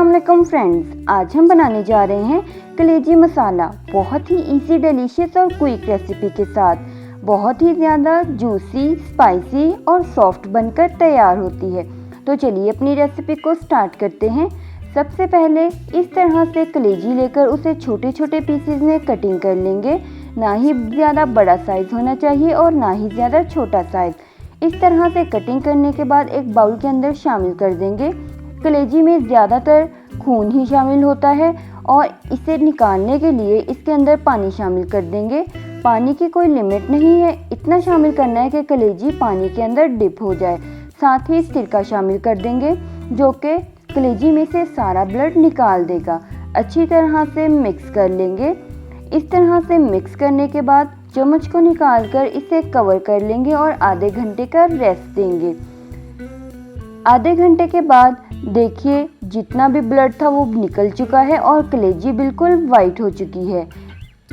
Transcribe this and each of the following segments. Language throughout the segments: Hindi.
अस्सलाम फ्रेंड्स, आज हम बनाने जा रहे हैं कलेजी मसाला। बहुत ही इजी, डिलीशियस और क्विक रेसिपी के साथ बहुत ही ज़्यादा जूसी, स्पाइसी और सॉफ्ट बनकर तैयार होती है। तो चलिए अपनी रेसिपी को स्टार्ट करते हैं। सबसे पहले इस तरह से कलेजी लेकर उसे छोटे छोटे पीसेज में कटिंग कर लेंगे। ना ही ज़्यादा बड़ा साइज़ होना चाहिए और ना ही ज़्यादा छोटा साइज़। इस तरह से कटिंग करने के बाद एक बाउल के अंदर शामिल कर देंगे। कलेजी में ज़्यादातर खून ही शामिल होता है और इसे निकालने के लिए इसके अंदर पानी शामिल कर देंगे। पानी की कोई लिमिट नहीं है, इतना शामिल करना है कि कलेजी पानी के अंदर डिप हो जाए। साथ ही सिरका शामिल कर देंगे जो कि कलेजी में से सारा ब्लड निकाल देगा। अच्छी तरह से मिक्स कर लेंगे। इस तरह से मिक्स करने के बाद चम्मच को निकालकर इसे कवर कर लेंगे और आधे घंटे का रेस्ट देंगे। आधे घंटे के बाद देखिए जितना भी ब्लड था वो निकल चुका है और कलेजी बिल्कुल वाइट हो चुकी है।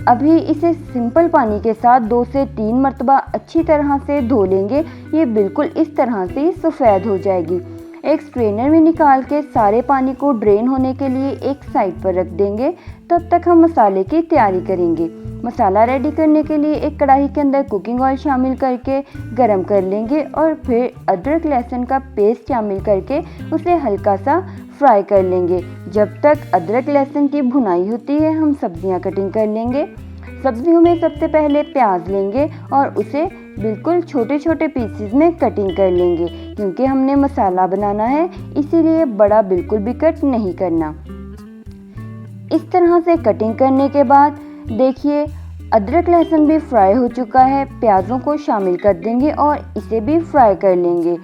अभी इसे सिंपल पानी के साथ 2 से 3 मरतबा अच्छी तरह से धो लेंगे। ये बिल्कुल इस तरह से सफ़ेद हो जाएगी। एक स्ट्रेनर में निकाल के सारे पानी को ड्रेन होने के लिए एक साइड पर रख देंगे। तब तक हम मसाले की तैयारी करेंगे। मसाला रेडी करने के लिए एक कढ़ाई के अंदर कुकिंग ऑयल शामिल करके गरम कर लेंगे और फिर अदरक लहसुन का पेस्ट शामिल करके उसे हल्का सा फ्राई कर लेंगे। जब तक अदरक लहसुन की भुनाई होती है हम सब्जियां कटिंग कर लेंगे। सब्जियों में सबसे पहले प्याज लेंगे और उसे बिल्कुल छोटे छोटे पीसेस में कटिंग कर लेंगे। क्योंकि हमने मसाला बनाना है इसीलिए बड़ा बिल्कुल भी कट नहीं करना। इस तरह से कटिंग करने के बाद देखिए अदरक लहसुन भी फ्राई हो चुका है। प्याज़ों को शामिल कर देंगे और इसे भी फ्राई कर लेंगे।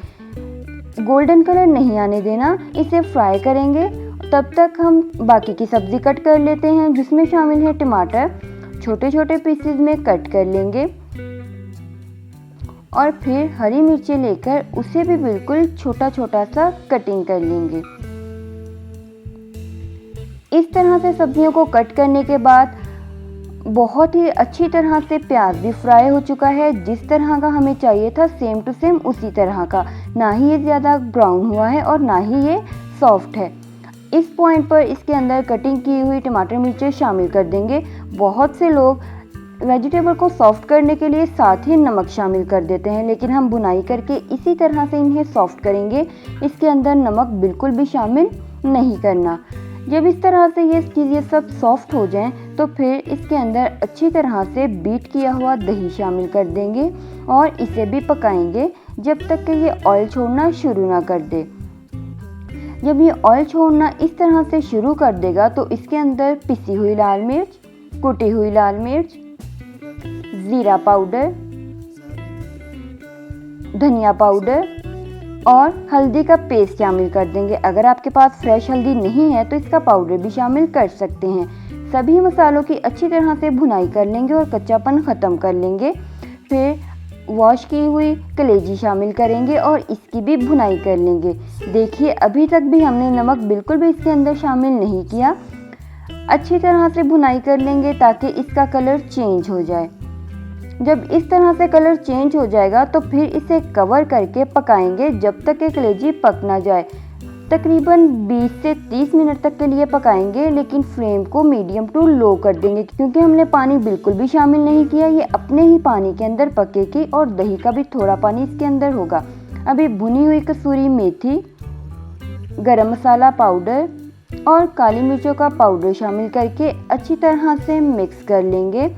गोल्डन कलर नहीं आने देना, इसे फ्राई करेंगे। तब तक हम बाकी की सब्ज़ी कट कर लेते हैं जिसमें शामिल है टमाटर। छोटे छोटे पीसेस में कट कर लेंगे और फिर हरी मिर्ची लेकर उसे भी बिल्कुल छोटा छोटा सा कटिंग कर लेंगे। इस तरह से सब्जियों को कट करने के बाद बहुत ही अच्छी तरह से प्याज भी फ्राई हो चुका है। जिस तरह का हमें चाहिए था सेम टू सेम उसी तरह का। ना ही ये ज़्यादा ब्राउन हुआ है और ना ही ये सॉफ्ट है। इस पॉइंट पर इसके अंदर कटिंग की हुई टमाटर मिर्चें शामिल कर देंगे। बहुत से लोग वेजिटेबल को सॉफ्ट करने के लिए साथ ही नमक शामिल कर देते हैं, लेकिन हम बुनाई करके इसी तरह से इन्हें सॉफ्ट करेंगे। इसके अंदर नमक बिल्कुल भी शामिल नहीं करना। जब इस तरह से ये चीज़ें सब सॉफ्ट हो जाएं तो फिर इसके अंदर अच्छी तरह से बीट किया हुआ दही शामिल कर देंगे और इसे भी पकाएंगे जब तक कि ये ऑयल छोड़ना शुरू ना कर दे। जब ये ऑयल छोड़ना इस तरह से शुरू कर देगा तो इसके अंदर पिसी हुई लाल मिर्च, कुटी हुई लाल मिर्च, ज़ीरा पाउडर, धनिया पाउडर और हल्दी का पेस्ट शामिल कर देंगे। अगर आपके पास फ्रेश हल्दी नहीं है तो इसका पाउडर भी शामिल कर सकते हैं। सभी मसालों की अच्छी तरह से भुनाई कर लेंगे और कच्चापन ख़त्म कर लेंगे। फिर वॉश की हुई कलेजी शामिल करेंगे और इसकी भी भुनाई कर लेंगे। देखिए अभी तक भी हमने नमक बिल्कुल भी इसके अंदर शामिल नहीं किया। अच्छी तरह से भुनाई कर लेंगे ताकि इसका कलर चेंज हो जाए। जब इस तरह से कलर चेंज हो जाएगा तो फिर इसे कवर करके पकाएंगे जब तक कि कलेजी पक ना जाए। तकरीबन 20 से 30 मिनट तक के लिए पकाएंगे, लेकिन फ्लेम को मीडियम टू लो कर देंगे क्योंकि हमने पानी बिल्कुल भी शामिल नहीं किया। ये अपने ही पानी के अंदर पकेगी और दही का भी थोड़ा पानी इसके अंदर होगा। अभी भुनी हुई कसूरी मेथी, गरम मसाला पाउडर और काली मिर्चों का पाउडर शामिल करके अच्छी तरह से मिक्स कर लेंगे।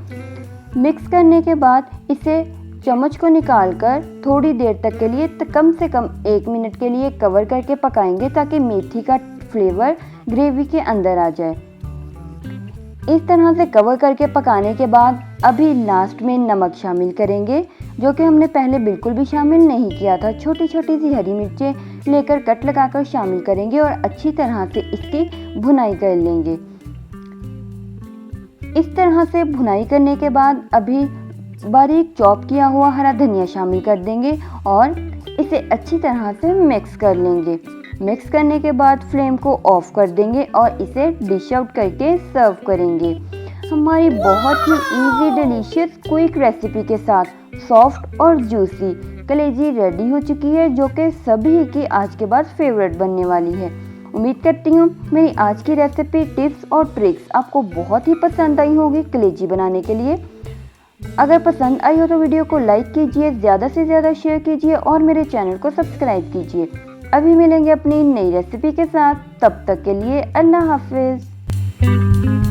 मिक्स करने के बाद इसे चम्मच को निकालकर थोड़ी देर तक के लिए कम से कम 1 मिनट के लिए कवर करके पकाएंगे ताकि मेथी का फ्लेवर ग्रेवी के अंदर आ जाए। इस तरह से कवर करके पकाने के बाद अभी लास्ट में नमक शामिल करेंगे जो कि हमने पहले बिल्कुल भी शामिल नहीं किया था। छोटी छोटी सी हरी मिर्चें लेकर कट लगाकर शामिल करेंगे और अच्छी तरह से इसकी भुनाई कर लेंगे। इस तरह से भुनाई करने के बाद अभी बारीक चॉप किया हुआ हरा धनिया शामिल कर देंगे और इसे अच्छी तरह से मिक्स कर लेंगे। मिक्स करने के बाद फ्लेम को ऑफ कर देंगे और इसे डिश आउट करके सर्व करेंगे। हमारी बहुत ही इजी, डिलीशियस, क्विक रेसिपी के साथ सॉफ्ट और जूसी कलेजी रेडी हो चुकी है जो कि सभी की आज के बाद फेवरेट बनने वाली है। उम्मीद करती हूँ मेरी आज की रेसिपी, टिप्स और ट्रिक्स आपको बहुत ही पसंद आई होगी कलेजी बनाने के लिए। अगर पसंद आई हो तो वीडियो को लाइक कीजिए, ज़्यादा से ज़्यादा शेयर कीजिए और मेरे चैनल को सब्सक्राइब कीजिए। अभी मिलेंगे अपनी नई रेसिपी के साथ, तब तक के लिए अल्लाह हाफिज़।